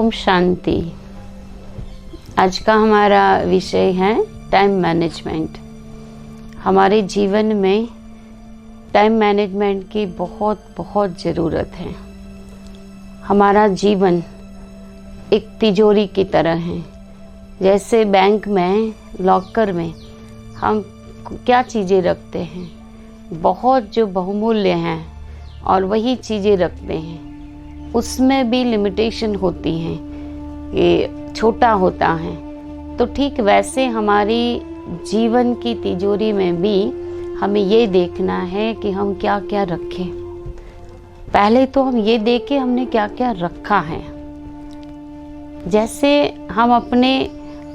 ओम शांति। आज का हमारा विषय है टाइम मैनेजमेंट। हमारे जीवन में टाइम मैनेजमेंट की बहुत बहुत ज़रूरत है। हमारा जीवन एक तिजोरी की तरह है। जैसे बैंक में लॉकर में हम क्या चीज़ें रखते हैं, बहुत जो बहुमूल्य हैं और वही चीज़ें रखते हैं, उसमें भी लिमिटेशन होती हैं, ये छोटा होता है। तो ठीक वैसे हमारी जीवन की तिजोरी में भी हमें ये देखना है कि हम क्या क्या रखें। पहले तो हम ये देखें हमने क्या क्या रखा है। जैसे हम अपने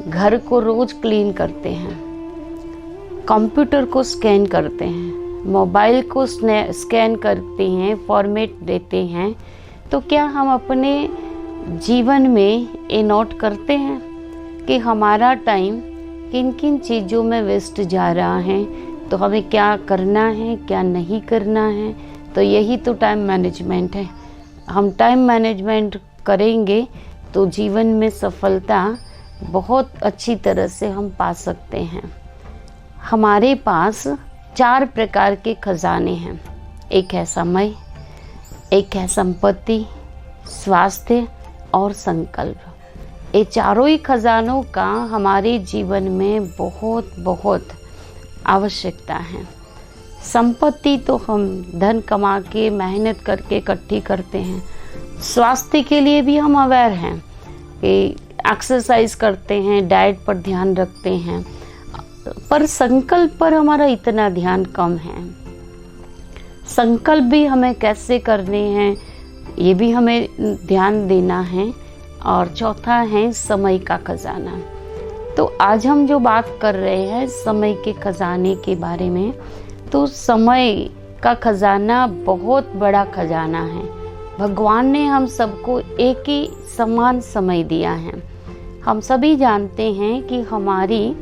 घर को रोज़ क्लीन करते हैं, कंप्यूटर को स्कैन करते हैं, मोबाइल को स्कैन करते हैं, फॉर्मेट देते हैं, तो क्या हम अपने जीवन में ये नोट करते हैं कि हमारा टाइम किन किन चीज़ों में वेस्ट जा रहा है, तो हमें क्या करना है क्या नहीं करना है। तो यही तो टाइम मैनेजमेंट है। हम टाइम मैनेजमेंट करेंगे तो जीवन में सफलता बहुत अच्छी तरह से हम पा सकते हैं। हमारे पास 4 प्रकार के खजाने हैं। एक है समय, एक है संपत्ति, स्वास्थ्य और संकल्प। ये चारों ही खजानों का हमारे जीवन में बहुत बहुत आवश्यकता है। संपत्ति तो हम धन कमा के मेहनत करके इकट्ठी करते हैं। स्वास्थ्य के लिए भी हम अवेयर हैं कि एक्सरसाइज करते हैं, डाइट पर ध्यान रखते हैं, पर संकल्प पर हमारा इतना ध्यान कम है। संकल्प भी हमें कैसे करने हैं ये भी हमें ध्यान देना है। और चौथा है समय का खजाना। तो आज हम जो बात कर रहे हैं समय के खजाने के बारे में, तो समय का खजाना बहुत बड़ा खजाना है। भगवान ने हम सबको एक ही समान समय दिया है। हम सभी जानते हैं कि हमारी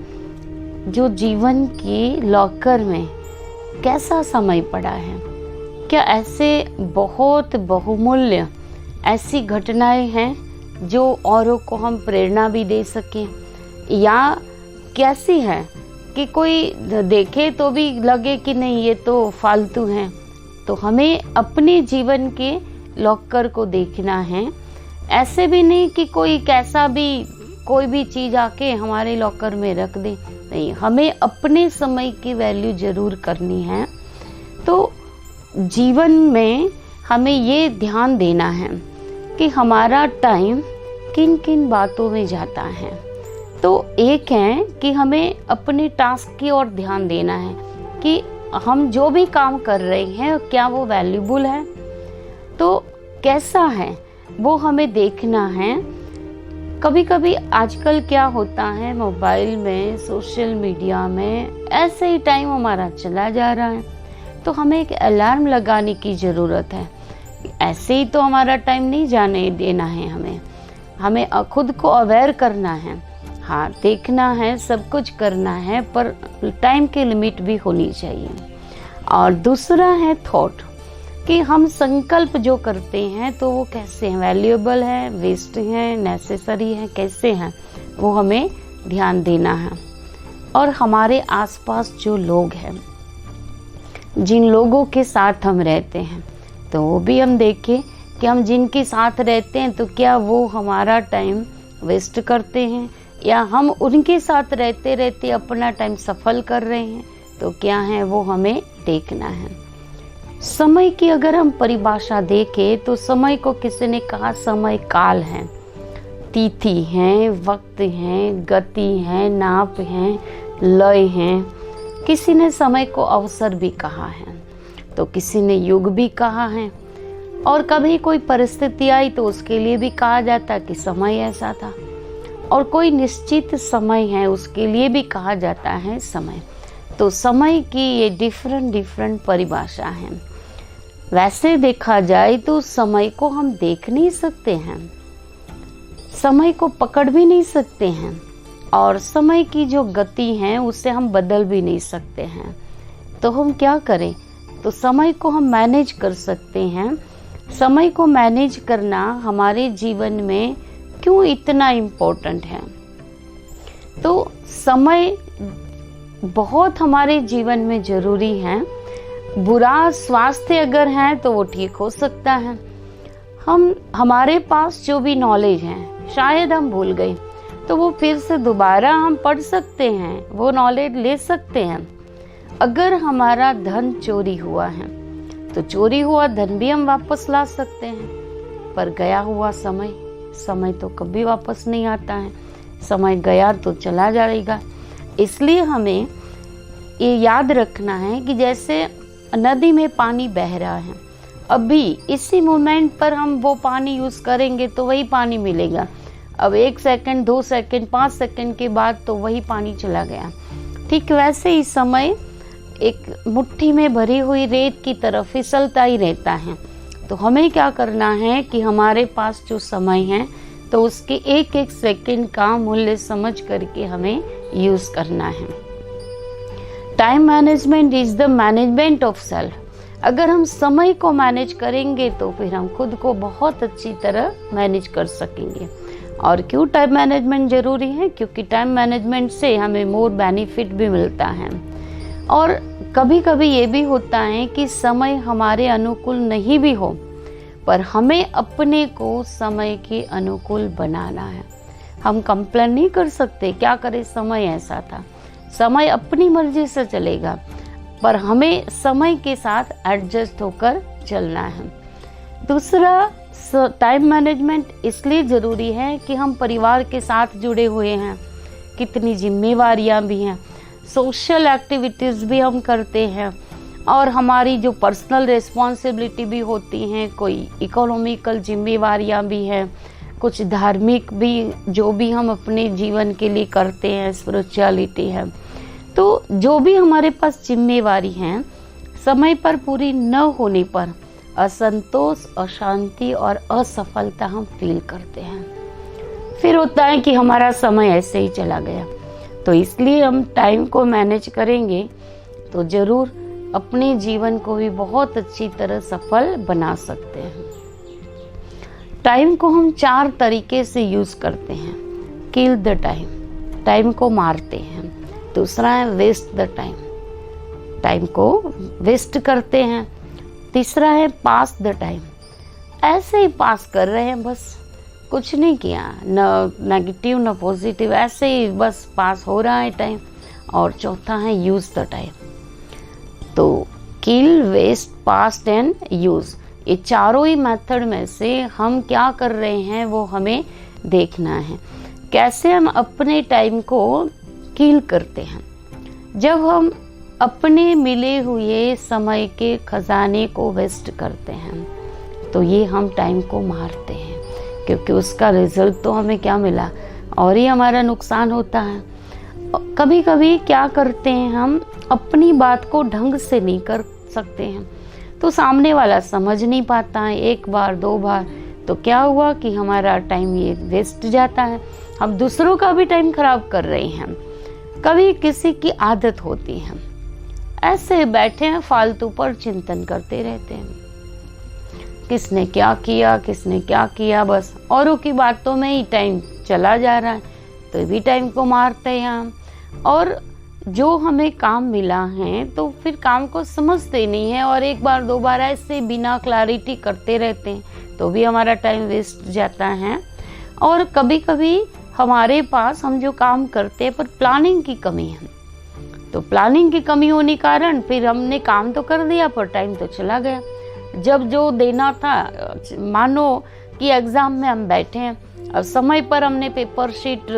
जो जीवन की लॉकर में कैसा समय पड़ा है। क्या ऐसे बहुत बहुमूल्य ऐसी घटनाएं हैं जो औरों को हम प्रेरणा भी दे सकें, या कैसी है कि कोई देखे तो भी लगे कि नहीं ये तो फालतू है। तो हमें अपने जीवन के लॉकर को देखना है। ऐसे भी नहीं कि कोई कैसा भी कोई भी चीज़ आके हमारे लॉकर में रख दे, नहीं, हमें अपने समय की वैल्यू ज़रूर करनी है। तो जीवन में हमें ये ध्यान देना है कि हमारा टाइम किन किन बातों में जाता है। तो एक है कि हमें अपने टास्क की ओर ध्यान देना है कि हम जो भी काम कर रहे हैं क्या वो वैल्यूबल है, तो कैसा है वो हमें देखना है। कभी कभी आजकल क्या होता है, मोबाइल में सोशल मीडिया में ऐसे ही टाइम हमारा चला जा रहा है। तो हमें एक अलार्म लगाने की ज़रूरत है। ऐसे ही तो हमारा टाइम नहीं जाने देना है। हमें खुद को अवेयर करना है। हाँ, देखना है, सब कुछ करना है, पर टाइम की लिमिट भी होनी चाहिए। और दूसरा है थॉट, कि हम संकल्प जो करते हैं तो वो कैसे हैं, वैल्यूएबल है, वेस्ट हैं, नेसेसरी है, कैसे हैं, वो हमें ध्यान देना है। और हमारे आसपास जो लोग हैं, जिन लोगों के साथ हम रहते हैं, तो वो भी हम देखें कि हम जिनके साथ रहते हैं तो क्या वो हमारा टाइम वेस्ट करते हैं, या हम उनके साथ रहते रहते अपना टाइम सफल कर रहे हैं, तो क्या है वो हमें देखना है। समय की अगर हम परिभाषा देखें तो समय को किसी ने कहा समय काल है, तिथि है, वक्त है, गति है, नाप है, लय है। किसी ने समय को अवसर भी कहा है, तो किसी ने युग भी कहा है। और कभी कोई परिस्थिति आई तो उसके लिए भी कहा जाता कि समय ऐसा था। और कोई निश्चित समय है उसके लिए भी कहा जाता है समय। तो समय की ये डिफरेंट परिभाषा है। वैसे देखा जाए तो समय को हम देख नहीं सकते हैं, समय को पकड़ भी नहीं सकते हैं, और समय की जो गति है उससे हम बदल भी नहीं सकते हैं। तो हम क्या करें, तो समय को हम मैनेज कर सकते हैं। समय को मैनेज करना हमारे जीवन में क्यों इतना इम्पोर्टेंट है? तो समय बहुत हमारे जीवन में ज़रूरी है। बुरा स्वास्थ्य अगर है तो वो ठीक हो सकता है। हमारे पास जो भी नॉलेज है शायद हम भूल गए, तो वो फिर से दोबारा हम पढ़ सकते हैं, वो नॉलेज ले सकते हैं। अगर हमारा धन चोरी हुआ है तो चोरी हुआ धन भी हम वापस ला सकते हैं, पर गया हुआ समय तो कभी वापस नहीं आता है। समय गया तो चला जाएगा। इसलिए हमें ये याद रखना है कि जैसे नदी में पानी बह रहा है, अभी इसी मोमेंट पर हम वो पानी यूज़ करेंगे तो वही पानी मिलेगा। अब 1 सेकंड, 2 सेकंड, 5 सेकंड के बाद तो वही पानी चला गया। ठीक वैसे ही समय एक मुट्ठी में भरी हुई रेत की तरह फिसलता ही रहता है। तो हमें क्या करना है कि हमारे पास जो समय है तो उसके एक एक सेकंड का मूल्य समझ करके हमें यूज़ करना है। Time management is the management of self. अगर हम समय को मैनेज करेंगे तो फिर हम खुद को बहुत अच्छी तरह मैनेज कर सकेंगे। और क्यों टाइम मैनेजमेंट ज़रूरी है? क्योंकि टाइम मैनेजमेंट से हमें मोर बेनिफिट भी मिलता है। और कभी कभी ये भी होता है कि समय हमारे अनुकूल नहीं भी हो, पर हमें अपने को समय के अनुकूल बनाना है। हम कंप्लेन नहीं कर सकते, क्या करें समय ऐसा था। समय अपनी मर्जी से चलेगा, पर हमें समय के साथ एडजस्ट होकर चलना है। दूसरा, टाइम मैनेजमेंट इसलिए ज़रूरी है कि हम परिवार के साथ जुड़े हुए हैं, कितनी जिम्मेवारियां भी हैं, सोशल एक्टिविटीज़ भी हम करते हैं, और हमारी जो पर्सनल रिस्पॉन्सिबिलिटी भी होती हैं, कोई इकोनॉमिकल जिम्मेवारियां भी हैं, कुछ धार्मिक भी जो भी हम अपने जीवन के लिए करते हैं, स्पिरिचुअलिटी है। तो जो भी हमारे पास जिम्मेवारी हैं, समय पर पूरी न होने पर असंतोष, अशांति और असफलता हम फील करते हैं। फिर होता है कि हमारा समय ऐसे ही चला गया। तो इसलिए हम टाइम को मैनेज करेंगे तो ज़रूर अपने जीवन को भी बहुत अच्छी तरह सफल बना सकते हैं। टाइम को हम 4 तरीके से यूज़ करते हैं। किल द टाइम, टाइम को मारते हैं। दूसरा है वेस्ट द टाइम, टाइम को वेस्ट करते हैं। तीसरा है पास द टाइम, ऐसे ही पास कर रहे हैं, बस कुछ नहीं किया, न नेगेटिव न पॉजिटिव, ऐसे ही बस पास हो रहा है टाइम। और चौथा है यूज़ द टाइम। तो किल, वेस्ट, पास्ट एंड यूज़, ये चारों ही मेथड में से हम क्या कर रहे हैं वो हमें देखना है। कैसे हम अपने टाइम को किल करते हैं? जब हम अपने मिले हुए समय के खजाने को वेस्ट करते हैं तो ये हम टाइम को मारते हैं, क्योंकि उसका रिजल्ट तो हमें क्या मिला और ही हमारा नुकसान होता है। कभी कभी क्या करते हैं, हम अपनी बात को ढंग से नहीं कर सकते हैं तो सामने वाला समझ नहीं पाता है। 1 बार 2 बार तो क्या हुआ कि हमारा टाइम ये वेस्ट जाता है, हम दूसरों का भी टाइम खराब कर रहे हैं। कभी किसी की आदत होती है ऐसे बैठे हैं फालतू पर चिंतन करते रहते हैं, किसने क्या किया, किसने क्या किया, बस औरों की बातों में ही टाइम चला जा रहा है। तो भी टाइम को मारते हैं हम। और जो हमें काम मिला है तो फिर काम को समझते नहीं है और 1 बार 2 बार ऐसे बिना क्लैरिटी करते रहते हैं तो भी हमारा टाइम वेस्ट जाता है। और कभी कभी हमारे पास हम जो काम करते हैं पर प्लानिंग की कमी है, तो प्लानिंग की कमी होने कारण फिर हमने काम तो कर दिया पर टाइम तो चला गया। जब जो देना था, मानो कि एग्ज़ाम में हम बैठे हैं, अब समय पर हमने पेपर शीट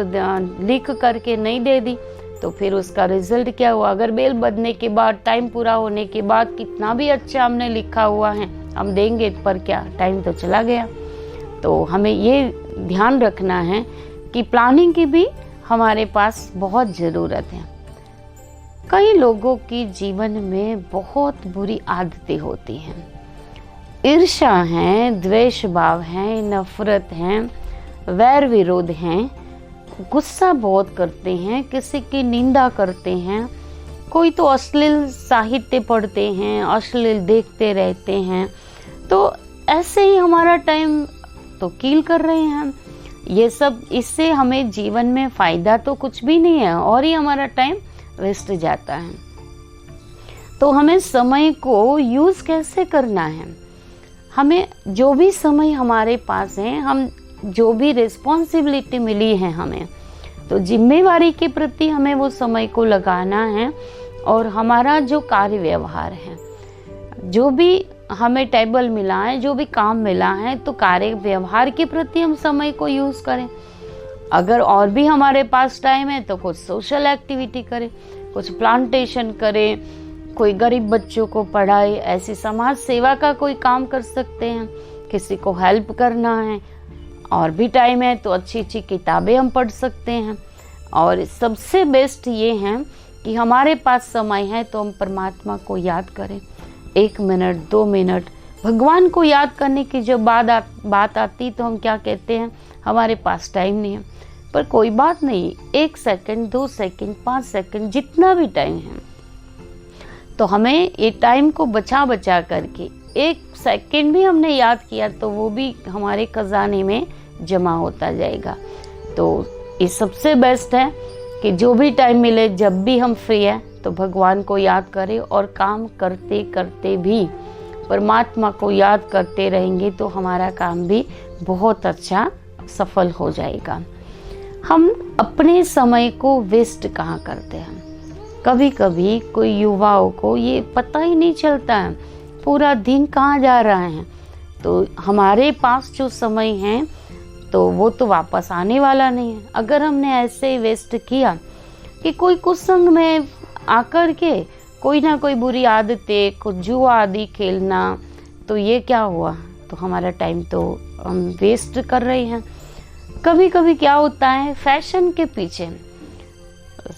लिख करके नहीं दे दी तो फिर उसका रिजल्ट क्या हुआ? अगर बेल बजने के बाद, टाइम पूरा होने के बाद कितना भी अच्छा हमने लिखा हुआ है हम देंगे, पर क्या, टाइम तो चला गया। तो हमें ये ध्यान रखना है कि प्लानिंग की भी हमारे पास बहुत ज़रूरत है। कई लोगों की जीवन में बहुत बुरी आदतें होती हैं, ईर्ष्या है, द्वेष भाव है, नफरत है, वैर विरोध हैं, गुस्सा बहुत करते हैं, किसी की निंदा करते हैं, कोई तो अश्लील साहित्य पढ़ते हैं, अश्लील देखते रहते हैं। तो ऐसे ही हमारा टाइम तो किल कर रहे हैं हम। ये सब, इससे हमें जीवन में फ़ायदा तो कुछ भी नहीं है और ही हमारा टाइम वेस्ट जाता है। तो हमें समय को यूज़ कैसे करना है, हमें जो भी समय हमारे पास है, हम जो भी रिस्पॉन्सिबिलिटी मिली है हमें, तो जिम्मेवारी के प्रति हमें वो समय को लगाना है। और हमारा जो कार्य व्यवहार है, जो भी हमें टेबल मिला है, जो भी काम मिला है, तो कार्य व्यवहार के प्रति हम समय को यूज़ करें। अगर और भी हमारे पास टाइम है तो कुछ सोशल एक्टिविटी करें, कुछ प्लांटेशन करें, कोई गरीब बच्चों को पढ़ाए, ऐसी समाज सेवा का कोई काम कर सकते हैं, किसी को हेल्प करना है। और भी टाइम है तो अच्छी अच्छी किताबें हम पढ़ सकते हैं। और सबसे बेस्ट ये है कि हमारे पास समय है तो हम परमात्मा को याद करें। 1 मिनट 2 मिनट भगवान को याद करने की जब बात आती तो हम क्या कहते हैं, हमारे पास टाइम नहीं है। पर कोई बात नहीं, 1 सेकंड 2 सेकंड 5 सेकंड जितना भी टाइम है, तो हमें ये टाइम को बचा बचा करके 1 सेकंड भी हमने याद किया तो वो भी हमारे खजाने में जमा होता जाएगा। तो ये सबसे बेस्ट है कि जो भी टाइम मिले, जब भी हम फ्री है तो भगवान को याद करें, और काम करते करते भी परमात्मा को याद करते रहेंगे तो हमारा काम भी बहुत अच्छा सफल हो जाएगा। हम अपने समय को वेस्ट कहाँ करते हैं, कभी कभी कोई युवाओं को ये पता ही नहीं चलता है पूरा दिन कहाँ जा रहा है। तो हमारे पास जो समय है तो वो तो वापस आने वाला नहीं है। अगर हमने ऐसे वेस्ट किया कि कोई कुसंग में आकर के कोई ना कोई बुरी आदतें, कुछ जुआ आदि खेलना, तो ये क्या हुआ, तो हमारा टाइम तो हम वेस्ट कर रहे हैं। कभी कभी क्या होता है, फैशन के पीछे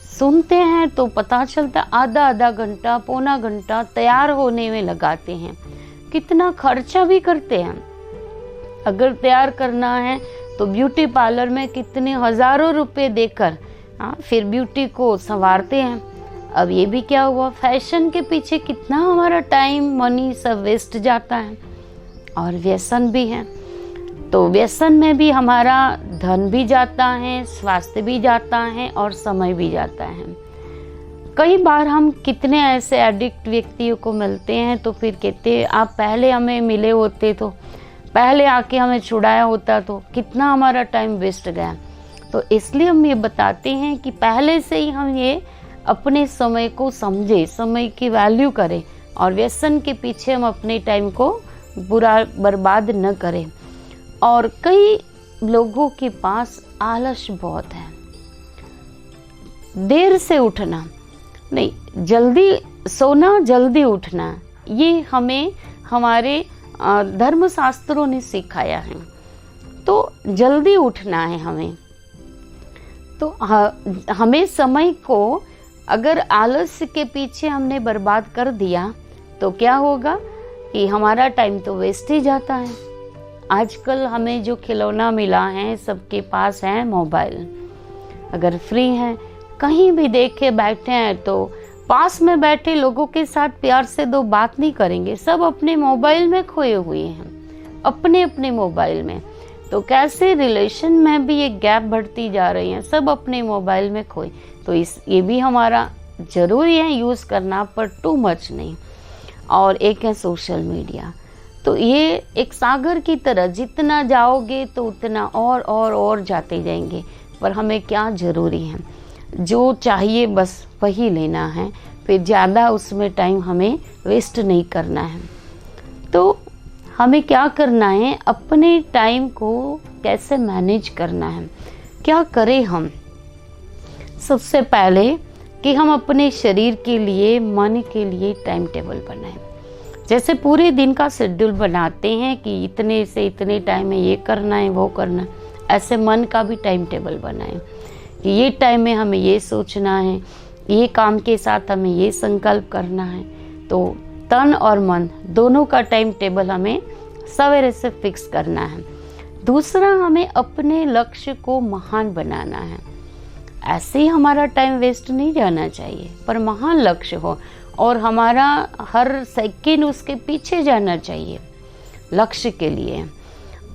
सुनते हैं तो पता चलता आधा आधा घंटा पौना घंटा तैयार होने में लगाते हैं, कितना खर्चा भी करते हैं। अगर तैयार करना है तो ब्यूटी पार्लर में कितने हज़ारों रुपए देकर फिर ब्यूटी को संवारते हैं। अब ये भी क्या हुआ, फैशन के पीछे कितना हमारा टाइम मनी सब वेस्ट जाता है। और व्यसन भी है, तो व्यसन में भी हमारा धन भी जाता है, स्वास्थ्य भी जाता है और समय भी जाता है। कई बार हम कितने ऐसे एडिक्ट व्यक्तियों को मिलते हैं तो फिर कहते हैं आप पहले हमें मिले होते तो, पहले आके हमें छुड़ाया होता तो कितना हमारा टाइम वेस्ट गया। तो इसलिए हम ये बताते हैं कि पहले से ही हम ये अपने समय को समझे, समय की वैल्यू करें और व्यसन के पीछे हम अपने टाइम को बुरा बर्बाद न करें। और कई लोगों के पास आलस बहुत है, देर से उठना नहीं, जल्दी सोना जल्दी उठना, ये हमें हमारे धर्म शास्त्रों ने सिखाया है। तो जल्दी उठना है हमें, तो हमें समय को अगर आलस्य के पीछे हमने बर्बाद कर दिया तो क्या होगा कि हमारा टाइम तो वेस्ट ही जाता है। आजकल हमें जो खिलौना मिला है, सबके पास है मोबाइल। अगर फ्री हैं, कहीं भी देखे बैठे हैं तो पास में बैठे लोगों के साथ प्यार से 2 बात नहीं करेंगे, सब अपने मोबाइल में खोए हुए हैं, अपने अपने मोबाइल में। तो कैसे रिलेशन में भी एक गैप बढ़ती जा रही है, सब अपने मोबाइल में खोए। तो ये भी हमारा ज़रूरी है यूज़ करना, पर टू मच नहीं। और एक है सोशल मीडिया, तो ये एक सागर की तरह जितना जाओगे तो उतना और जाते जाएंगे। पर हमें क्या ज़रूरी है, जो चाहिए बस वही लेना है, फिर ज़्यादा उसमें टाइम हमें वेस्ट नहीं करना है। तो हमें क्या करना है, अपने टाइम को कैसे मैनेज करना है, क्या करें हम। सबसे पहले कि हम अपने शरीर के लिए, मन के लिए टाइम टेबल बनाएं। जैसे पूरे दिन का शेड्यूल बनाते हैं कि इतने से इतने टाइम में ये करना है वो करना है, ऐसे मन का भी टाइम टेबल बनाएं कि ये टाइम में हमें ये सोचना है, ये काम के साथ हमें ये संकल्प करना है। तो तन और मन दोनों का टाइम टेबल हमें सवेरे से फिक्स करना है। दूसरा, हमें अपने लक्ष्य को महान बनाना है। ऐसे ही हमारा टाइम वेस्ट नहीं जाना चाहिए, पर महान लक्ष्य हो और हमारा हर सेकंड उसके पीछे जाना चाहिए लक्ष्य के लिए।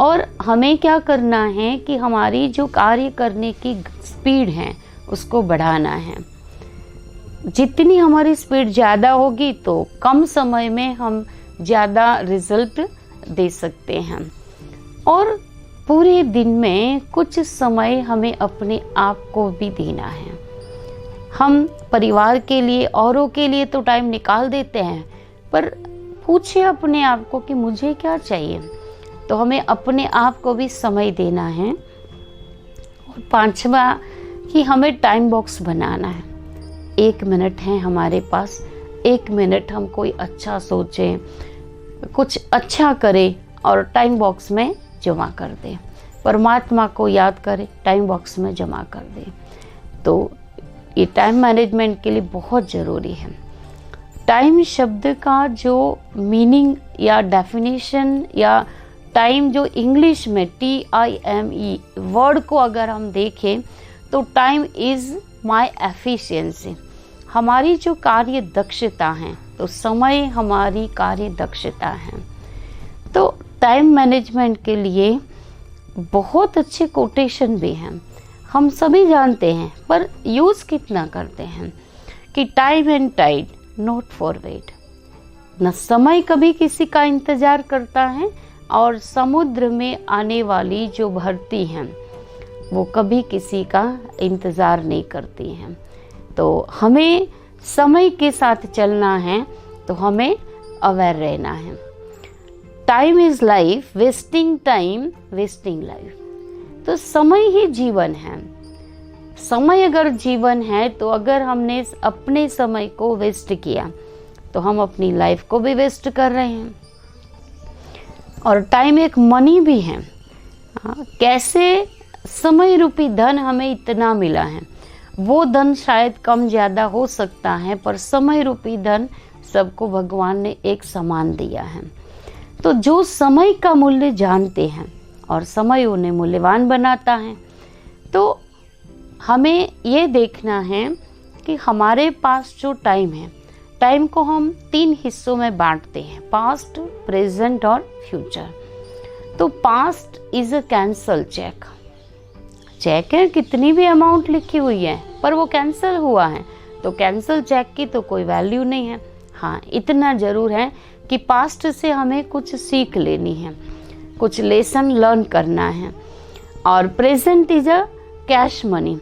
और हमें क्या करना है कि हमारी जो कार्य करने की स्पीड है उसको बढ़ाना है। जितनी हमारी स्पीड ज़्यादा होगी तो कम समय में हम ज़्यादा रिजल्ट दे सकते हैं। और पूरे दिन में कुछ समय हमें अपने आप को भी देना है। हम परिवार के लिए, औरों के लिए तो टाइम निकाल देते हैं, पर पूछिए अपने आप को कि मुझे क्या चाहिए। तो हमें अपने आप को भी समय देना है। और पांचवा कि हमें टाइम बॉक्स बनाना है। 1 मिनट है हमारे पास, 1 मिनट हम कोई अच्छा सोचें, कुछ अच्छा करें और टाइम बॉक्स में जमा कर दें। परमात्मा को याद करें, टाइम बॉक्स में जमा कर दें। तो ये टाइम मैनेजमेंट के लिए बहुत ज़रूरी है। टाइम शब्द का जो मीनिंग या डेफिनेशन या टाइम जो इंग्लिश में TIME वर्ड को अगर हम देखें तो टाइम इज़ माय एफिशिएंसी, हमारी जो कार्य दक्षता है। तो समय हमारी कार्य दक्षता है। तो टाइम मैनेजमेंट के लिए बहुत अच्छे कोटेशन भी हैं, हम सभी जानते हैं, पर यूज़ कितना करते हैं कि time and tide not for wait. न समय कभी किसी का इंतज़ार करता है और समुद्र में आने वाली जो भर्ती हैं वो कभी किसी का इंतज़ार नहीं करती हैं। तो हमें समय के साथ चलना है, तो हमें अवेयर रहना है। Time is life, wasting time wasting life. तो समय ही जीवन है। समय अगर जीवन है तो अगर हमने अपने समय को वेस्ट किया तो हम अपनी लाइफ को भी वेस्ट कर रहे हैं। और टाइम एक मनी भी है। कैसे समय रूपी धन हमें इतना मिला है, वो धन शायद कम ज़्यादा हो सकता है, पर समय रूपी धन सबको भगवान ने एक समान दिया है। तो जो समय का मूल्य जानते हैं और समय उन्हें मूल्यवान बनाता है, तो हमें ये देखना है कि हमारे पास जो टाइम है, टाइम को हम 3 हिस्सों में बांटते हैं, पास्ट, प्रेजेंट और फ्यूचर। तो past is a cancel cheque. Cheque है, कितनी भी अमाउंट लिखी हुई है पर वो कैंसिल हुआ है, तो कैंसिल चेक की तो कोई वैल्यू नहीं है। हाँ, इतना ज़रूर है कि पास्ट से हमें कुछ सीख लेनी है, कुछ लेसन लर्न करना है। और present is a cash money,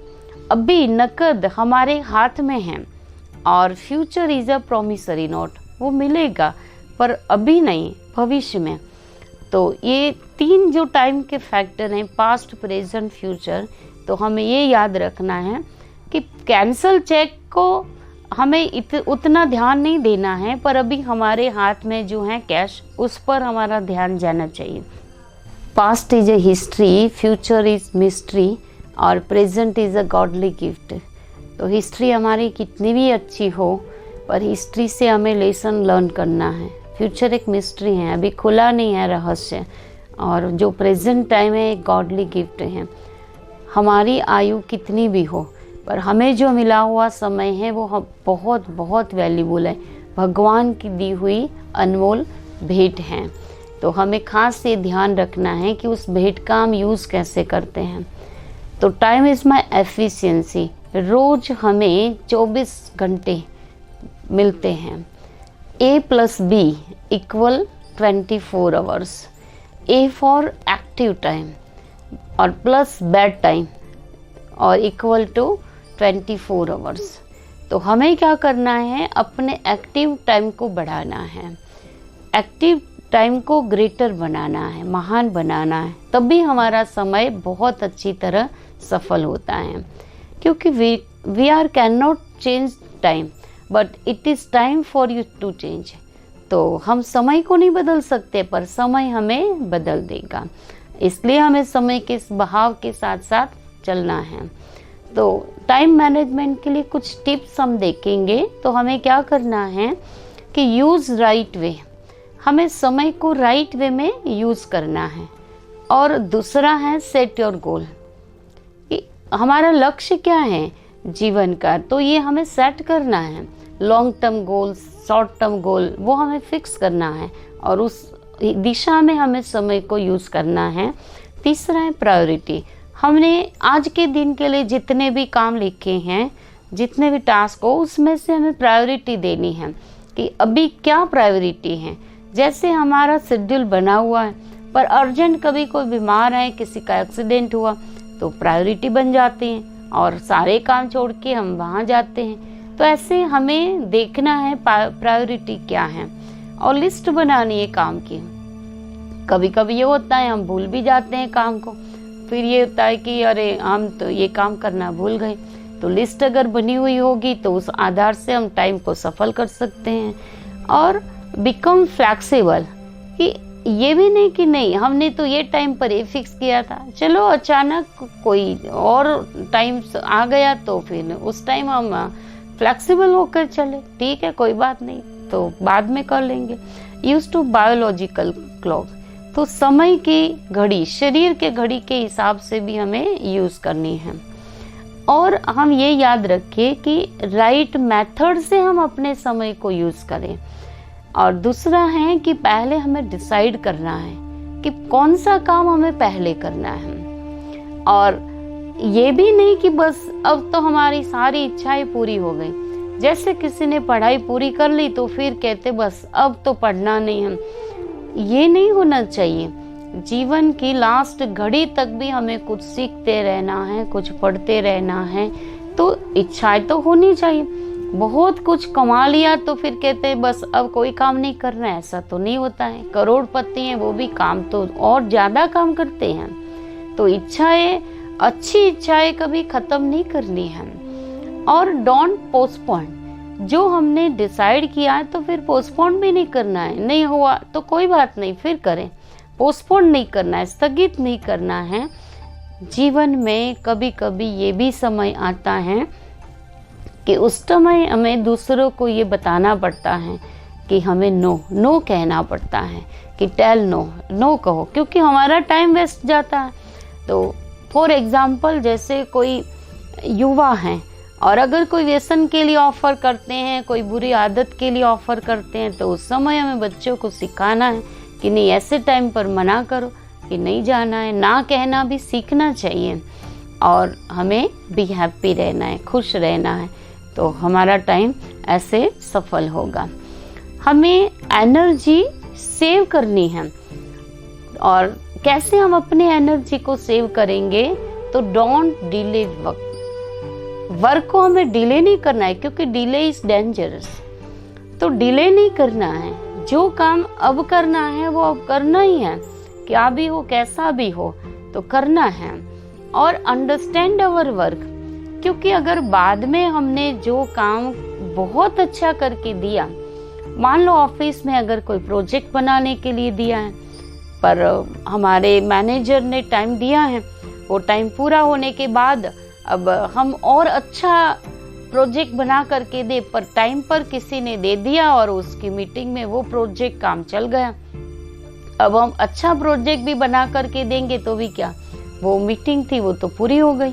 अभी नकद हमारे हाथ में है। और future is a promissory note, वो मिलेगा पर अभी नहीं, भविष्य में। तो ये 3 जो टाइम के फैक्टर हैं, पास्ट, प्रेजेंट, फ्यूचर, तो हमें ये याद रखना है कि कैंसल चेक को हमें उतना ध्यान नहीं देना है, पर अभी हमारे हाथ में जो है कैश, उस पर हमारा ध्यान जाना चाहिए। Past is a history, future is mystery और present is a godly gift. तो हिस्ट्री हमारी कितनी भी अच्छी हो, पर हिस्ट्री से हमें लेसन लर्न करना है। फ्यूचर एक मिस्ट्री है, अभी खुला नहीं है रहस्य। और जो प्रेजेंट टाइम है एक गॉडली गिफ्ट है। हमारी आयु कितनी भी हो, पर हमें जो मिला हुआ समय है वो बहुत बहुत वैल्यूबल है, भगवान की दी हुई अनमोल भेंट है। तो हमें खास ये ध्यान रखना है कि उस भेंट का हम यूज़ कैसे करते हैं। तो टाइम इज़ माई एफिशिएंसी। रोज़ हमें 24 घंटे मिलते हैं। A+B equal 24 hours. A for active time और प्लस बेड टाइम और इक्वल टू 24 आवर्स। तो हमें क्या करना है, अपने एक्टिव टाइम को बढ़ाना है, एक्टिव टाइम को ग्रेटर बनाना है, महान बनाना है, तभी हमारा समय बहुत अच्छी तरह सफल होता है। क्योंकि we are can not change time but it is time for you to change. तो हम समय को नहीं बदल सकते, पर समय हमें बदल देगा। इसलिए हमें समय के बहाव के साथ साथ चलना है। तो टाइम मैनेजमेंट के लिए कुछ टिप्स हम देखेंगे। तो हमें क्या करना है कि यूज़ राइट वे, हमें समय को राइट वे में यूज़ करना है। और दूसरा है सेट योर गोल, हमारा लक्ष्य क्या है जीवन का, तो ये हमें सेट करना है। Long term goal, short term goal, वो हमें फिक्स करना है और दिशा में हमें समय को यूज़ करना है। तीसरा है प्रायोरिटी। हमने आज के दिन के लिए जितने भी काम लिखे हैं, जितने भी टास्क हो, उसमें से हमें प्रायोरिटी देनी है कि अभी क्या प्रायोरिटी है। जैसे हमारा शेड्यूल बना हुआ है, पर अर्जेंट कभी कोई बीमार है, किसी का एक्सीडेंट हुआ, तो प्रायोरिटी बन जाती है और सारे काम छोड़ के हम वहाँ जाते हैं। तो ऐसे हमें देखना है प्रायोरिटी क्या है और लिस्ट बनानी है काम की। कभी कभी ये होता है हम भूल भी जाते हैं काम को, फिर ये होता है कि अरे हम तो ये काम करना भूल गए। तो लिस्ट अगर बनी हुई होगी तो उस आधार से हम टाइम को सफल कर सकते हैं। और बिकम फ्लैक्सिबल, कि ये भी नहीं कि नहीं हमने तो ये टाइम पर ये फिक्स किया था, चलो अचानक कोई और टाइम आ गया तो फिर उस टाइम हम फ्लैक्सिबल होकर चले, ठीक है कोई बात नहीं, तो बाद में कर लेंगे। यूज टू बायोलॉजिकल क्लॉक, तो समय की घड़ी, शरीर के घड़ी के हिसाब से भी हमें यूज करनी है। और हम ये याद रखें कि राइट मेथड से हम अपने समय को यूज करें। और दूसरा है कि पहले हमें डिसाइड करना है कि कौन सा काम हमें पहले करना है। और ये भी नहीं कि बस अब तो हमारी सारी इच्छाएं पूरी हो गई, जैसे किसी ने पढ़ाई पूरी कर ली तो फिर कहते बस अब तो पढ़ना नहीं है। ये नहीं होना चाहिए। जीवन की लास्ट घड़ी तक भी हमें कुछ सीखते रहना है, कुछ पढ़ते रहना है, तो इच्छाएं तो होनी चाहिए। बहुत कुछ कमा लिया तो फिर कहते हैं बस अब कोई काम नहीं करना है, ऐसा तो नहीं होता है। करोड़पति हैं वो भी काम तो और ज्यादा काम करते हैं। तो इच्छाएं, अच्छी इच्छाएं कभी खत्म नहीं करनी है। और डोंट पोस्टपोन, जो हमने डिसाइड किया है तो फिर पोस्टपोन भी नहीं करना है। नहीं हुआ तो कोई बात नहीं, फिर करें। पोस्टपोन नहीं करना है, स्थगित नहीं करना है। जीवन में कभी कभी ये भी समय आता है कि उस समय हमें दूसरों को ये बताना पड़ता है कि हमें नो कहना पड़ता है, कि टेल नो कहो, क्योंकि हमारा टाइम वेस्ट जाता है। तो फॉर एग्जाम्पल जैसे कोई युवा हैं और अगर कोई व्यसन के लिए ऑफर करते हैं, कोई बुरी आदत के लिए ऑफर करते हैं, तो उस समय हमें बच्चों को सिखाना है कि नहीं, ऐसे टाइम पर मना करो कि नहीं जाना है। ना कहना भी सीखना चाहिए और हमें भी हैप्पी रहना है, खुश रहना है, तो हमारा टाइम ऐसे सफल होगा। हमें एनर्जी सेव करनी है। और कैसे हम अपने एनर्जी को सेव करेंगे? तो डोंट डिले वर्क को हमें डिले नहीं करना है, क्योंकि डिले इज डेंजरस। तो डिले नहीं करना है, जो काम अब करना है वो अब करना ही है, क्या भी हो कैसा भी हो तो करना है। और अंडरस्टैंड अवर वर्क, क्योंकि अगर बाद में हमने जो काम बहुत अच्छा करके दिया, मान लो ऑफिस में अगर कोई प्रोजेक्ट बनाने के लिए दिया है, पर हमारे मैनेजर ने टाइम दिया है, वो टाइम पूरा होने के बाद अब हम और अच्छा प्रोजेक्ट बना करके दे, पर टाइम पर किसी ने दे दिया और उसकी मीटिंग में वो प्रोजेक्ट काम चल गया। अब हम अच्छा प्रोजेक्ट भी बना करके देंगे तो भी क्या, वो मीटिंग थी वो तो पूरी हो गई।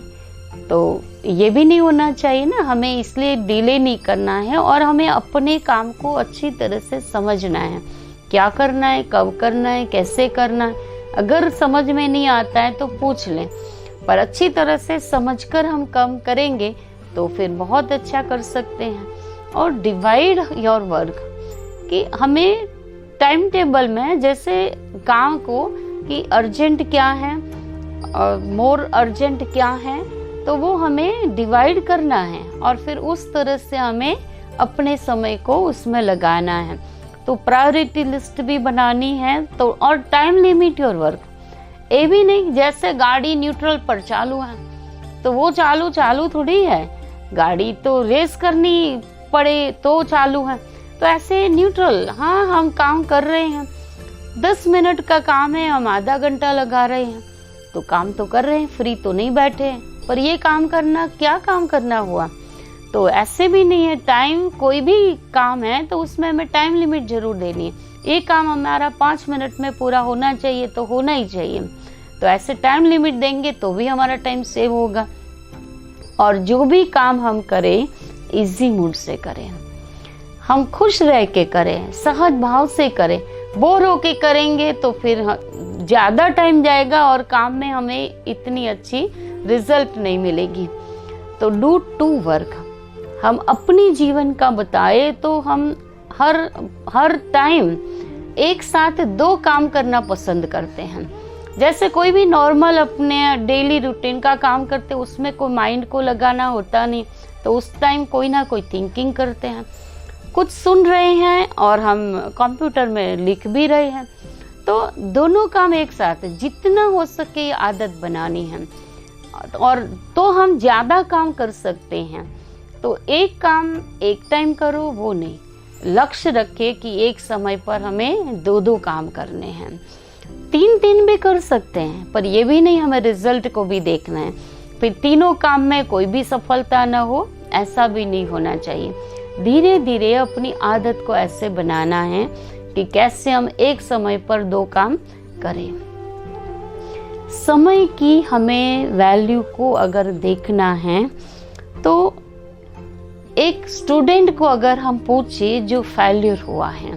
तो ये भी नहीं होना चाहिए ना, हमें इसलिए डिले नहीं करना है। और हमें अपने काम को अच्छी तरह से समझना है, क्या करना है, कब करना है, कैसे करना है। अगर समझ में नहीं आता है तो पूछ लें, पर अच्छी तरह से समझकर हम काम करेंगे तो फिर बहुत अच्छा कर सकते हैं। और डिवाइड योर वर्क, कि हमें टाइम टेबल में जैसे काम को कि अर्जेंट क्या है और मोर अर्जेंट क्या है, तो वो हमें डिवाइड करना है और फिर उस तरह से हमें अपने समय को उसमें लगाना है। तो प्रायोरिटी लिस्ट भी बनानी है। तो और टाइम लिमिट योर वर्क, ये भी नहीं जैसे गाड़ी न्यूट्रल पर चालू है तो वो चालू थोड़ी है, गाड़ी तो रेस करनी पड़े तो चालू है। तो ऐसे न्यूट्रल, हाँ हम काम कर रहे हैं, 10 मिनट का काम है, हम आधा घंटा लगा रहे हैं, तो काम तो कर रहे हैं, फ्री तो नहीं बैठे हैं, पर ये काम करना, क्या काम करना हुआ। तो ऐसे भी नहीं है, टाइम कोई भी काम है तो उसमें हमें टाइम लिमिट जरूर देनी है। ये काम हमारा 5 मिनट में पूरा होना चाहिए तो होना ही चाहिए, तो ऐसे टाइम लिमिट देंगे तो भी हमारा टाइम सेव होगा। और जो भी काम हम करें इजी मूड से करें। हम खुश रह के करें, सहज भाव से करें। बोर होके करेंगे तो फिर ज़्यादा टाइम जाएगा और काम में हमें इतनी अच्छी रिजल्ट नहीं मिलेगी। तो डू टू वर्क, हम अपनी जीवन का बताए तो हम हर टाइम एक साथ 2 काम करना पसंद करते हैं। जैसे कोई भी नॉर्मल अपने डेली रूटीन का काम करते, उसमें कोई माइंड को लगाना होता नहीं, तो उस टाइम कोई ना कोई थिंकिंग करते हैं, कुछ सुन रहे हैं और हम कंप्यूटर में लिख भी रहे हैं। तो दोनों काम एक साथ, जितना हो सके आदत बनानी है, और तो हम ज़्यादा काम कर सकते हैं। तो एक काम एक टाइम करो वो नहीं, लक्ष्य रखे कि एक समय पर हमें 2 काम करने हैं। 3 भी कर सकते हैं, पर ये भी नहीं हमें रिजल्ट को भी देखना है, फिर तीनों काम में कोई भी सफलता ना हो, ऐसा भी नहीं होना चाहिए। धीरे धीरे अपनी आदत को ऐसे बनाना है कि कैसे हम एक समय पर 2 काम करें। समय की हमें वैल्यू को अगर देखना है तो एक स्टूडेंट को अगर हम पूछे जो फेल्यूर हुआ है,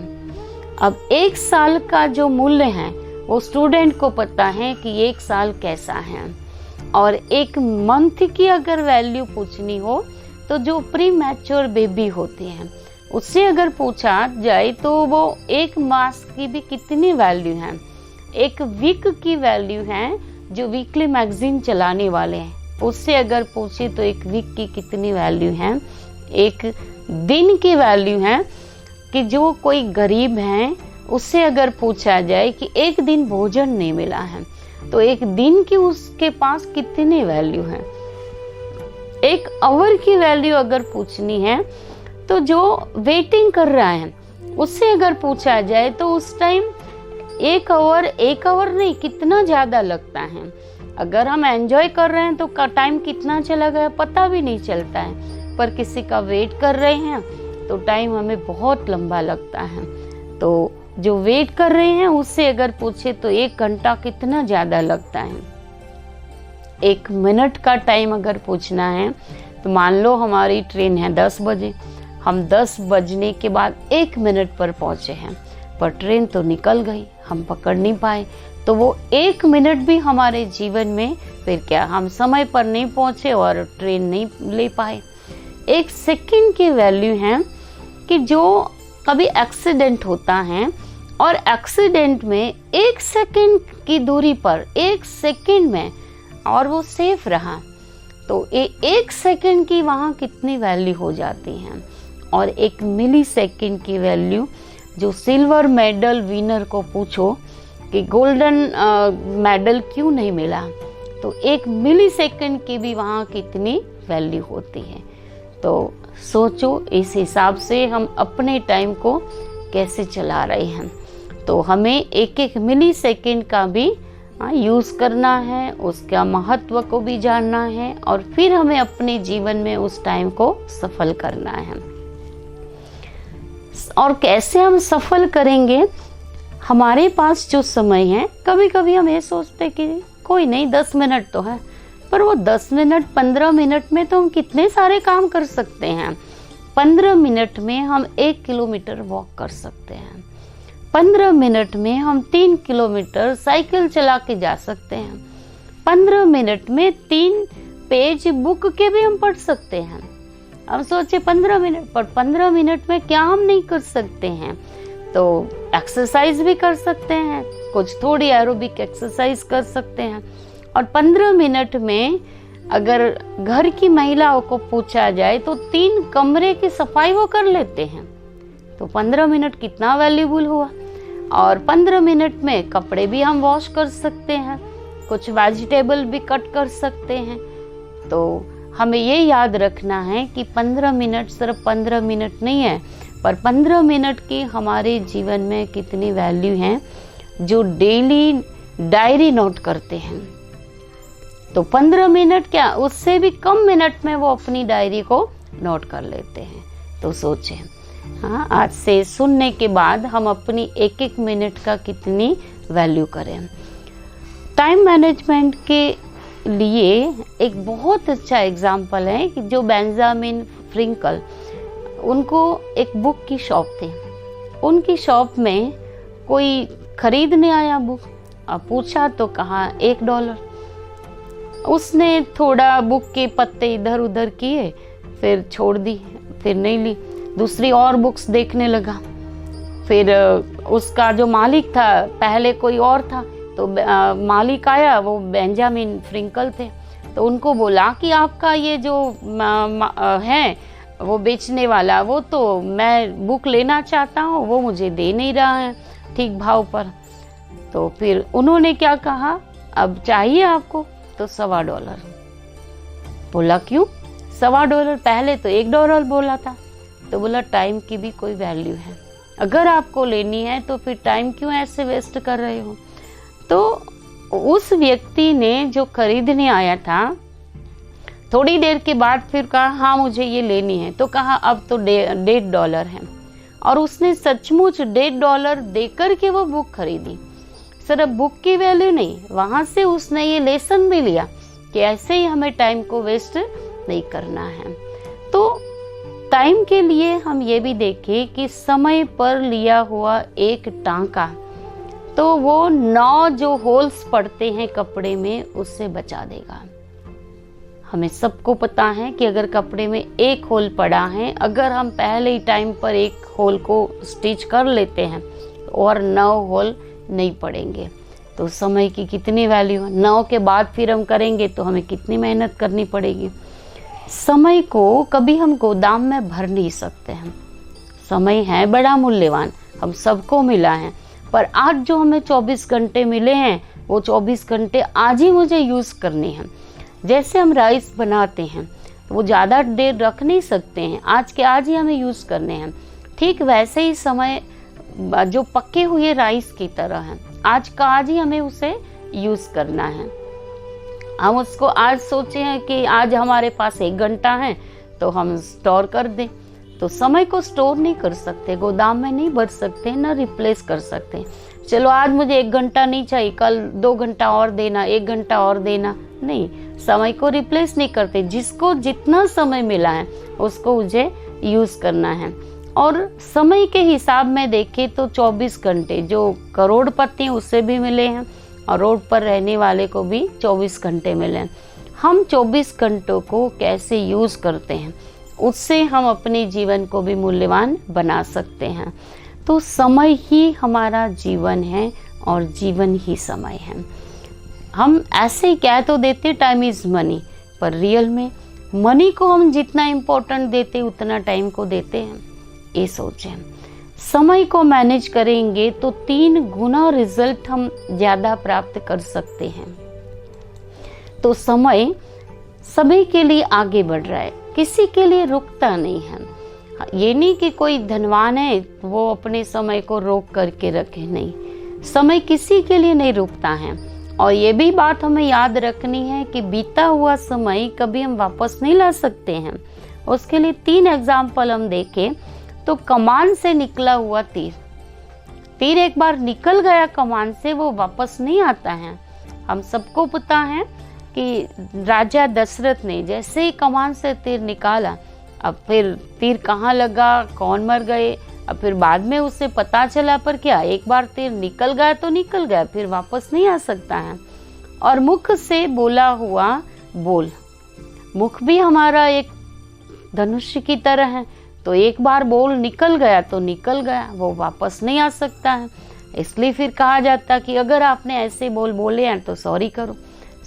अब 1 साल का जो मूल्य है वो स्टूडेंट को पता है कि 1 साल कैसा है। और एक मंथ की अगर वैल्यू पूछनी हो तो जो प्री मैच्योर बेबी होती हैं उससे अगर पूछा जाए तो वो 1 मास की भी कितनी वैल्यू है, 1 वीक की वैल्यू है जो वीकली मैगजीन चलाने वाले हैं, उससे अगर पूछे तो 1 वीक की कितनी वैल्यू है, 1 दिन की वैल्यू है कि जो कोई गरीब है उससे अगर पूछा जाए कि 1 दिन भोजन नहीं मिला है तो 1 दिन की उसके पास कितनी वैल्यू है। 1 आवर की वैल्यू अगर पूछनी है तो जो वेटिंग कर रहा है उससे अगर पूछा जाए तो उस टाइम 1 आवर नहीं, कितना ज़्यादा लगता है। अगर हम एंजॉय कर रहे हैं तो टाइम कितना चला गया पता भी नहीं चलता है, पर किसी का वेट कर रहे हैं तो टाइम हमें बहुत लंबा लगता है। तो जो वेट कर रहे हैं उससे अगर पूछे तो 1 घंटा कितना ज़्यादा लगता है। 1 मिनट का टाइम अगर पूछना है तो मान लो हमारी ट्रेन है 10 बजे, हम 10 बजने के बाद 1 मिनट पर पहुँचे हैं, पर ट्रेन तो निकल गई, हम पकड़ नहीं पाए, तो वो 1 मिनट भी हमारे जीवन में फिर क्या, हम समय पर नहीं पहुँचे और ट्रेन नहीं ले पाए। 1 सेकंड की वैल्यू है कि जो कभी एक्सीडेंट होता है और एक्सीडेंट में 1 सेकंड की दूरी पर 1 सेकंड में और वो सेफ रहा, तो 1 सेकंड की वहाँ कितनी वैल्यू हो जाती है। और 1 मिली सेकंड की वैल्यू, जो सिल्वर मेडल विनर को पूछो कि गोल्डन मेडल क्यों नहीं मिला, तो 1 मिली सेकंड की भी वहाँ कितनी वैल्यू होती है। तो सोचो इस हिसाब से हम अपने टाइम को कैसे चला रहे हैं। तो हमें 1 मिली सेकंड का भी यूज़ करना है, उसका महत्व को भी जानना है और फिर हमें अपने जीवन में उस टाइम को सफल करना है। और कैसे हम सफल करेंगे, हमारे पास जो समय है, कभी कभी हम ये सोचते कि कोई नहीं 10 मिनट तो है, पर वो 10 मिनट 15 मिनट में तो हम कितने सारे काम कर सकते हैं। 15 मिनट में हम 1 किलोमीटर वॉक कर सकते हैं, 15 मिनट में हम 3 किलोमीटर साइकिल चला के जा सकते हैं, 15 मिनट में 3 पेज बुक के भी हम पढ़ सकते हैं। अब सोचे 15 मिनट, पर 15 मिनट में क्या हम नहीं कर सकते हैं। तो एक्सरसाइज भी कर सकते हैं, कुछ थोड़ी एरोबिक एक्सरसाइज कर सकते हैं। और 15 मिनट में अगर घर की महिलाओं को पूछा जाए तो 3 कमरे की सफाई वो कर लेते हैं, तो 15 मिनट कितना वैल्यूबल हुआ। और 15 मिनट में कपड़े भी हम वॉश कर सकते हैं, कुछ वेजिटेबल भी कट कर सकते हैं। तो हमें ये याद रखना है कि 15 मिनट सिर्फ 15 मिनट नहीं है, पर 15 मिनट की हमारे जीवन में कितनी वैल्यू है। जो डेली डायरी नोट करते हैं तो 15 मिनट क्या, उससे भी कम मिनट में वो अपनी डायरी को नोट कर लेते हैं। तो सोचें, हाँ, आज से सुनने के बाद हम अपनी 1-1 मिनट का कितनी वैल्यू करें। टाइम मैनेजमेंट के लिए एक बहुत अच्छा एग्जाम्पल है कि जो बेंजामिन फ्रिंकल, उनको एक बुक की शॉप थी। उनकी शॉप में कोई खरीदने आया बुक। अब पूछा तो कहा $1। उसने थोड़ा बुक के पत्ते इधर उधर किए, फिर छोड़ दी, फिर नहीं ली। दूसरी और बुक्स देखने लगा। फिर उसका जो मालिक था, पहले कोई और था, तो मालिक आया, वो बेंजामिन फ्रिंकल थे। तो उनको बोला कि आपका ये जो है वो बेचने वाला, वो तो मैं बुक लेना चाहता हूँ, वो मुझे दे नहीं रहा है ठीक भाव पर। तो फिर उन्होंने क्या कहा, अब चाहिए आपको? तो $1.25। बोला क्यों $1.25? पहले तो $1 बोला था। तो बोला टाइम की भी कोई वैल्यू है, अगर आपको लेनी है तो फिर टाइम क्यों ऐसे वेस्ट कर रहे हो। तो उस व्यक्ति ने जो खरीदने आया था, थोड़ी देर के बाद फिर कहा हाँ मुझे ये लेनी है। तो कहा अब तो $1.5 है, और उसने सचमुच $1.5 देकर के वो बुक खरीदी। सिर्फ बुक की वैल्यू नहीं, वहाँ से उसने ये लेसन भी लिया कि ऐसे ही हमें टाइम को वेस्ट नहीं करना है। तो टाइम के लिए हम ये भी देखें कि समय पर लिया हुआ एक टांका तो वो 9 जो होल्स पड़ते हैं कपड़े में उससे बचा देगा। हमें सबको पता है कि अगर कपड़े में एक होल पड़ा है, अगर हम पहले ही टाइम पर एक होल को स्टिच कर लेते हैं और 9 होल नहीं पड़ेंगे। तो समय की कितनी वैल्यू है। 9 के बाद फिर हम करेंगे तो हमें कितनी मेहनत करनी पड़ेगी। समय को कभी हम गोदाम में भर नहीं सकते हैं। समय है बड़ा मूल्यवान, हम सबको मिला है, पर आज जो हमें 24 घंटे मिले हैं वो 24 घंटे आज ही मुझे यूज़ करने हैं। जैसे हम राइस बनाते हैं वो ज़्यादा देर रख नहीं सकते हैं, आज के आज ही हमें यूज़ करने हैं। ठीक वैसे ही समय जो पके हुए राइस की तरह है, आज का आज ही हमें उसे यूज़ करना है। हम उसको आज सोचे हैं कि आज हमारे पास 1 घंटा है तो हम स्टोर कर दें, तो समय को स्टोर नहीं कर सकते, गोदाम में नहीं भर सकते, ना रिप्लेस कर सकते। चलो आज मुझे 1 घंटा नहीं चाहिए, कल 2 घंटा और देना, 1 घंटा और देना, नहीं, समय को रिप्लेस नहीं करते। जिसको जितना समय मिला है उसको मुझे यूज़ करना है। और समय के हिसाब में देखें तो 24 घंटे जो करोड़पति हैं उससे भी मिले हैं, और रोड पर रहने वाले को भी 24 घंटे मिले हैं। हम 24 घंटों को कैसे यूज़ करते हैं उससे हम अपने जीवन को भी मूल्यवान बना सकते हैं। तो समय ही हमारा जीवन है और जीवन ही समय है। हम ऐसे ही कह तो देते टाइम इज़ मनी, पर रियल में मनी को हम जितना इम्पोर्टेंट देते उतना टाइम को देते हैं, ये सोचें। समय को मैनेज करेंगे तो 3 गुना रिजल्ट हम ज़्यादा प्राप्त कर सकते हैं। तो समय सभी के लिए आगे बढ़ रहा है, किसी के लिए रुकता नहीं है। ये नहीं कि कोई धनवान है वो अपने समय को रोक करके रखे, नहीं, समय किसी के लिए नहीं रुकता है। और ये भी बात हमें याद रखनी है कि बीता हुआ समय कभी हम वापस नहीं ला सकते हैं। उसके लिए 3 एग्जाम्पल हम देखें तो कमान से निकला हुआ तीर एक बार निकल गया कमान से, वो वापस नहीं आता है। हम सबको पता है कि राजा दशरथ ने जैसे ही कमान से तीर निकाला, अब फिर तीर कहाँ लगा, कौन मर गए, अब फिर बाद में उसे पता चला, पर क्या, एक बार तीर निकल गया तो निकल गया, फिर वापस नहीं आ सकता है। और मुख से बोला हुआ बोल, मुख भी हमारा एक धनुष की तरह है, तो एक बार बोल निकल गया तो निकल गया, वो वापस नहीं आ सकता है। इसलिए फिर कहा जाता कि अगर आपने ऐसे बोल बोले हैं तो सॉरी करो,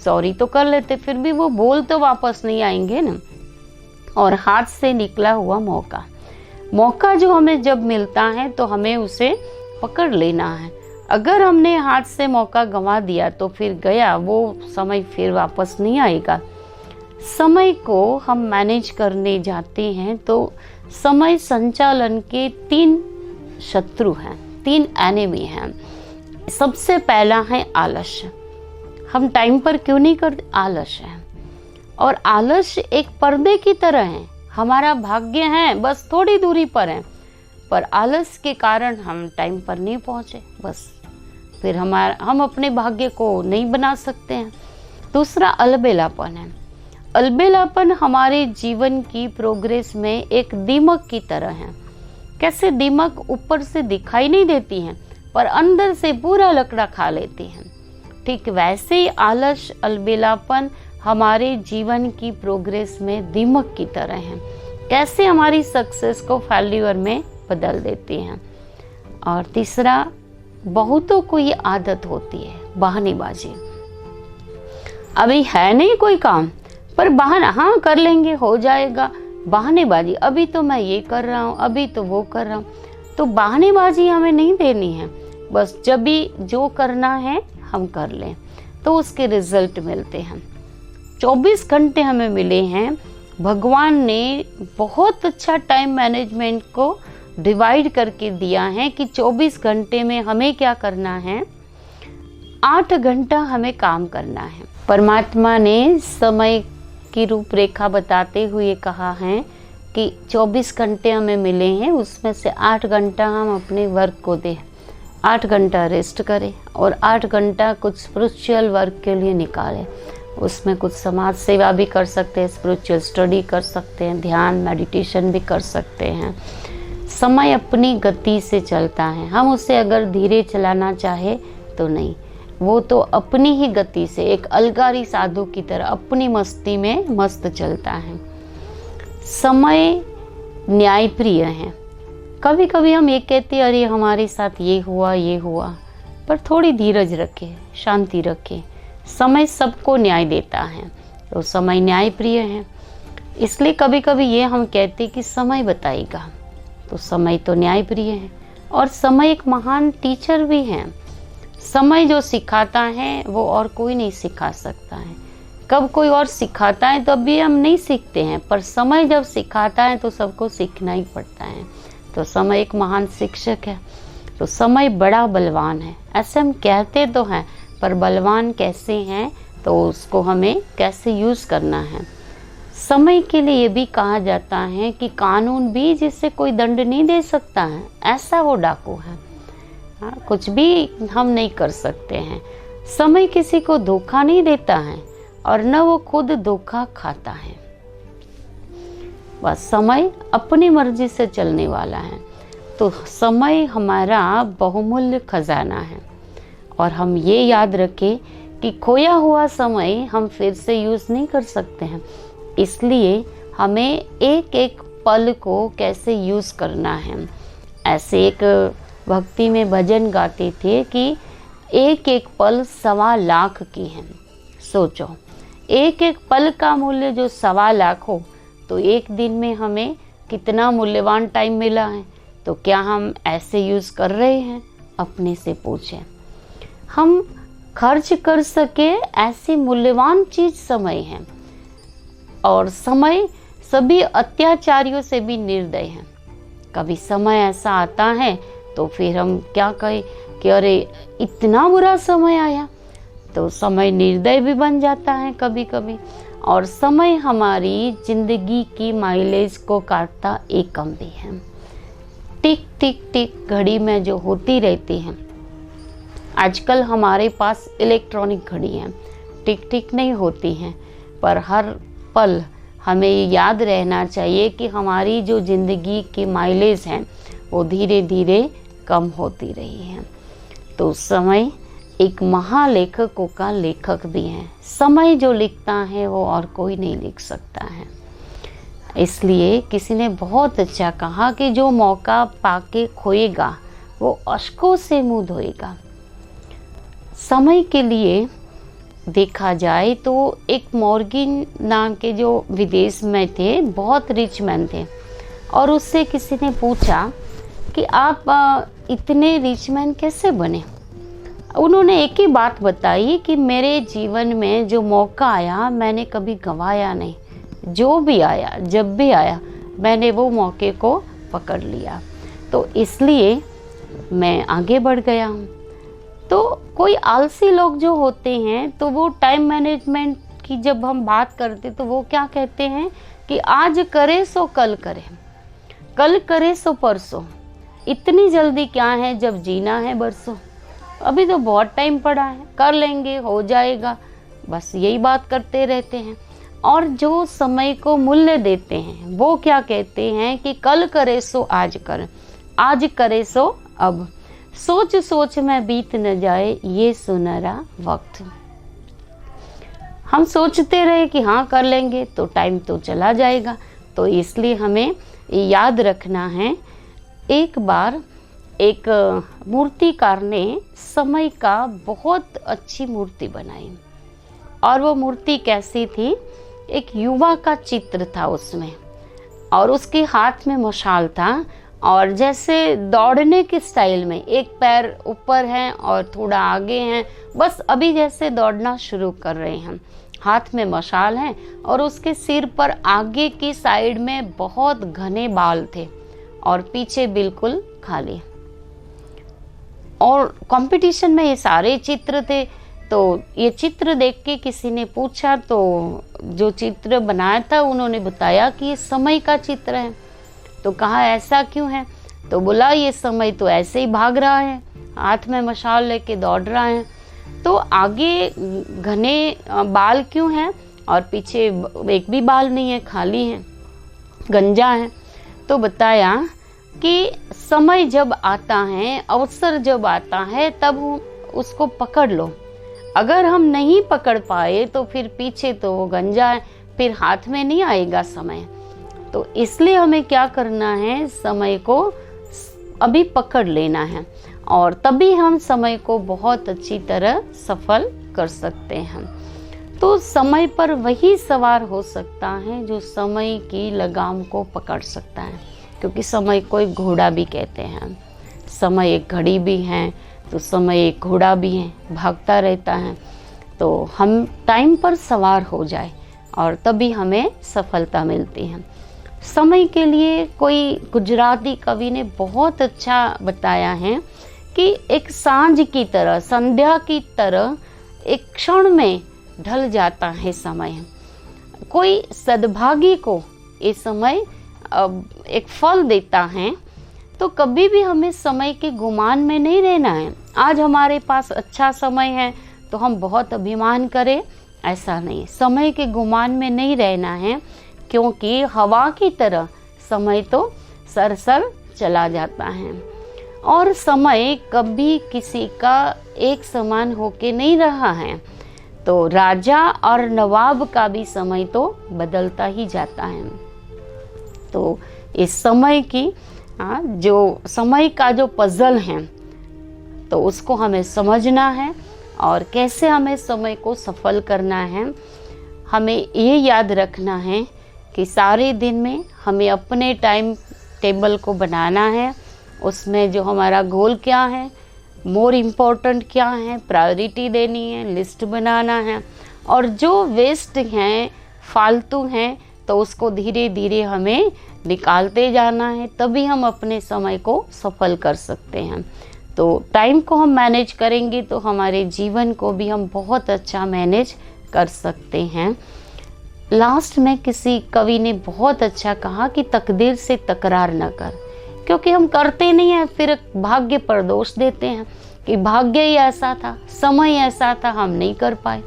सॉरी तो कर लेते, फिर भी वो बोल तो वापस नहीं आएंगे ना। और हाथ से निकला हुआ मौका जो हमें जब मिलता है तो हमें उसे पकड़ लेना है। अगर हमने हाथ से मौका गंवा दिया तो फिर गया, वो समय फिर वापस नहीं आएगा। समय को हम मैनेज करने जाते हैं तो समय संचालन के 3 शत्रु हैं, 3 एनिमी हैं। सबसे पहला है आलस्य। हम टाइम पर क्यों नहीं करते? आलस्य है। और आलस्य एक पर्दे की तरह है, हमारा भाग्य है बस थोड़ी दूरी पर है, पर आलस्य के कारण हम टाइम पर नहीं पहुँचे, बस फिर हम अपने भाग्य को नहीं बना सकते हैं। दूसरा अलबेलापन है। अलबेलापन हमारे जीवन की प्रोग्रेस में एक दीमक की तरह है। कैसे दीमक ऊपर से दिखाई नहीं देती हैं पर अंदर से पूरा लकड़ा खा लेती हैं, ठीक वैसे ही आलस अलबेलापन हमारे जीवन की प्रोग्रेस में दीमक की तरह है। कैसे हमारी सक्सेस को फेल्यूर में बदल देती हैं। और तीसरा, बहुतों को ये आदत होती है बहानेबाजी। अभी है नहीं कोई काम पर बहाना, हाँ कर लेंगे, हो जाएगा, बहानेबाजी। अभी तो मैं ये कर रहा हूँ, अभी तो वो कर रहा हूँ। तो बहानेबाजी हमें नहीं देनी है। बस जब भी जो करना है हम कर लें तो उसके रिजल्ट मिलते हैं। 24 घंटे हमें मिले हैं। भगवान ने बहुत अच्छा टाइम मैनेजमेंट को डिवाइड करके दिया है कि 24 घंटे में हमें क्या करना है, 8 घंटा हमें काम करना है। परमात्मा ने समय की रूपरेखा बताते हुए कहा है कि 24 घंटे हमें मिले हैं, उसमें से 8 घंटा हम अपने वर्क को दें, 8 घंटा रेस्ट करें और 8 घंटा कुछ स्पिरिचुअल वर्क के लिए निकालें। उसमें कुछ समाज सेवा भी कर सकते हैं, स्पिरिचुअल स्टडी कर सकते हैं, ध्यान मेडिटेशन भी कर सकते हैं। समय अपनी गति से चलता है, हम उसे अगर धीरे चलाना चाहे तो नहीं, वो तो अपनी ही गति से एक अलगारी साधु की तरह अपनी मस्ती में मस्त चलता है। समय न्यायप्रिय है। कभी कभी हम ये कहते हैं अरे हमारे साथ ये हुआ, पर थोड़ी धीरज रखें, शांति रखें। समय सबको न्याय देता है, तो समय न्यायप्रिय है। इसलिए कभी कभी ये हम कहते कि समय बताएगा, तो समय तो न्यायप्रिय है। और समय एक महान टीचर भी है। समय जो सिखाता है वो और कोई नहीं सिखा सकता है। कब कोई और सिखाता है तब भी हम नहीं सीखते हैं, पर समय जब सिखाता है तो सबको सीखना ही पड़ता है। तो समय एक महान शिक्षक है। तो समय बड़ा बलवान है, ऐसे हम कहते तो हैं, पर बलवान कैसे हैं तो उसको हमें कैसे यूज़ करना है। समय के लिए ये भी कहा जाता है कि कानून भी जिससे कोई दंड नहीं दे सकता है, ऐसा वो डाकू है। हाँ, कुछ भी हम नहीं कर सकते हैं। समय किसी को धोखा नहीं देता है और न वो खुद धोखा खाता है। बस समय अपनी मर्जी से चलने वाला है। तो समय हमारा बहुमूल्य खजाना है और हम ये याद रखें कि खोया हुआ समय हम फिर से यूज़ नहीं कर सकते हैं। इसलिए हमें एक एक पल को कैसे यूज़ करना है। ऐसे एक भक्ति में भजन गाते थे कि एक एक पल 1.25 लाख की है। सोचो, एक एक पल का मूल्य जो 1.25 लाख हो तो एक दिन में हमें कितना मूल्यवान टाइम मिला है। तो क्या हम ऐसे यूज़ कर रहे हैं? अपने से पूछें। हम खर्च कर सके ऐसी मूल्यवान चीज़ समय है। और समय सभी अत्याचारियों से भी निर्दय है। कभी समय ऐसा आता है तो फिर हम क्या कहें कि अरे इतना बुरा समय आया। तो समय निर्दय भी बन जाता है कभी कभी। और समय हमारी जिंदगी की माइलेज को काटता एकम भी है। टिक टिक टिक घड़ी में जो होती रहती है। आजकल हमारे पास इलेक्ट्रॉनिक घड़ी हैं, टिक टिक नहीं होती हैं, पर हर पल हमें ये याद रहना चाहिए कि हमारी जो ज़िंदगी की माइलेज है वो धीरे धीरे कम होती रही है। तो समय एक महालेखकों का लेखक भी है। समय जो लिखता है वो और कोई नहीं लिख सकता है। इसलिए किसी ने बहुत अच्छा कहा कि जो मौका पाके खोएगा वो अश्कों से मुंह धोएगा। समय के लिए देखा जाए तो एक मॉर्गन नाम के जो विदेश में थे, बहुत रिच मैन थे, और उससे किसी ने पूछा कि आप इतने रिच मैन कैसे बने। उन्होंने एक ही बात बताई कि मेरे जीवन में जो मौका आया मैंने कभी गंवाया नहीं। जो भी आया, जब भी आया, मैंने वो मौके को पकड़ लिया। तो इसलिए मैं आगे बढ़ गया हूँ। तो कोई आलसी लोग जो होते हैं तो वो टाइम मैनेजमेंट की जब हम बात करते तो वो क्या कहते हैं कि आज करे सो कल करे, कल करे सो परसों। इतनी जल्दी क्या है जब जीना है बरसों। अभी तो बहुत टाइम पड़ा है, कर लेंगे, हो जाएगा, बस यही बात करते रहते हैं। और जो समय को मूल्य देते हैं वो क्या कहते हैं कि कल करे सो आज कर, आज करे सो अब, सोच सोच में बीत न जाए ये सुनहरा वक्त। हम सोचते रहे कि हाँ कर लेंगे तो टाइम तो चला जाएगा। तो इसलिए हमें याद रखना है। एक बार एक मूर्तिकार ने समय का बहुत अच्छी मूर्ति बनाई, और वो मूर्ति कैसी थी, एक युवा का चित्र था उसमें, और उसके हाथ में मशाल था, और जैसे दौड़ने के स्टाइल में एक पैर ऊपर है और थोड़ा आगे है, बस अभी जैसे दौड़ना शुरू कर रहे हैं, हाथ में मशाल है और उसके सिर पर आगे की साइड में बहुत घने बाल थे और पीछे बिल्कुल खाली। और कंपटीशन में ये सारे चित्र थे। तो ये चित्र देख के किसी ने पूछा, तो जो चित्र बनाया था उन्होंने बताया कि ये समय का चित्र है। तो कहा ऐसा क्यों है? तो बोला ये समय तो ऐसे ही भाग रहा है, हाथ में मशाल लेके दौड़ रहा है, तो आगे घने बाल क्यों हैं और पीछे एक भी बाल नहीं है, खाली है, गंजा है। तो बताया कि समय जब आता है, अवसर जब आता है, तब उसको पकड़ लो। अगर हम नहीं पकड़ पाए तो फिर पीछे तो वो गंजा है, फिर हाथ में नहीं आएगा समय। तो इसलिए हमें क्या करना है, समय को अभी पकड़ लेना है, और तभी हम समय को बहुत अच्छी तरह सफल कर सकते हैं। तो समय पर वही सवार हो सकता है जो समय की लगाम को पकड़ सकता है, क्योंकि समय को एक घोड़ा भी कहते हैं। समय एक घड़ी भी है, तो समय एक घोड़ा भी है, भागता रहता है। तो हम टाइम पर सवार हो जाए और तभी हमें सफलता मिलती है। समय के लिए कोई गुजराती कवि ने बहुत अच्छा बताया है कि एक सांझ की तरह, संध्या की तरह एक क्षण में ढल जाता है समय। कोई सद्भागी को ये समय एक फल देता है। तो कभी भी हमें समय के गुमान में नहीं रहना है। आज हमारे पास अच्छा समय है तो हम बहुत अभिमान करें, ऐसा नहीं। समय के गुमान में नहीं रहना है, क्योंकि हवा की तरह समय तो सरसर चला जाता है, और समय कभी किसी का एक समान होके नहीं रहा है। तो राजा और नवाब का भी समय तो बदलता ही जाता है। तो इस समय की जो समय का जो पजल है, तो उसको हमें समझना है और कैसे हमें समय को सफल करना है। हमें ये याद रखना है कि सारे दिन में हमें अपने टाइम टेबल को बनाना है। उसमें जो हमारा गोल क्या है, मोर इम्पोर्टेंट क्या है, प्रायोरिटी देनी है, लिस्ट बनाना है, और जो वेस्ट हैं, फालतू हैं, तो उसको धीरे धीरे हमें निकालते जाना है। तभी हम अपने समय को सफल कर सकते हैं। तो टाइम को हम मैनेज करेंगे तो हमारे जीवन को भी हम बहुत अच्छा मैनेज कर सकते हैं। लास्ट में किसी कवि ने बहुत अच्छा कहा कि तकदीर से तकरार न कर, क्योंकि हम करते नहीं हैं, फिर भाग्य पर दोष देते हैं कि भाग्य ही ऐसा था, समय ऐसा था, हम नहीं कर पाए।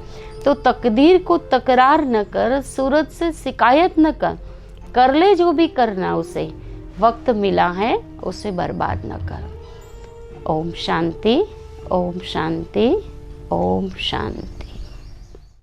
तो तकदीर को तकरार न कर, सूरज से शिकायत न कर ले जो भी करना उसे, वक्त मिला है उसे बर्बाद न कर। ओम शांति, ओम शांति, ओम शांति।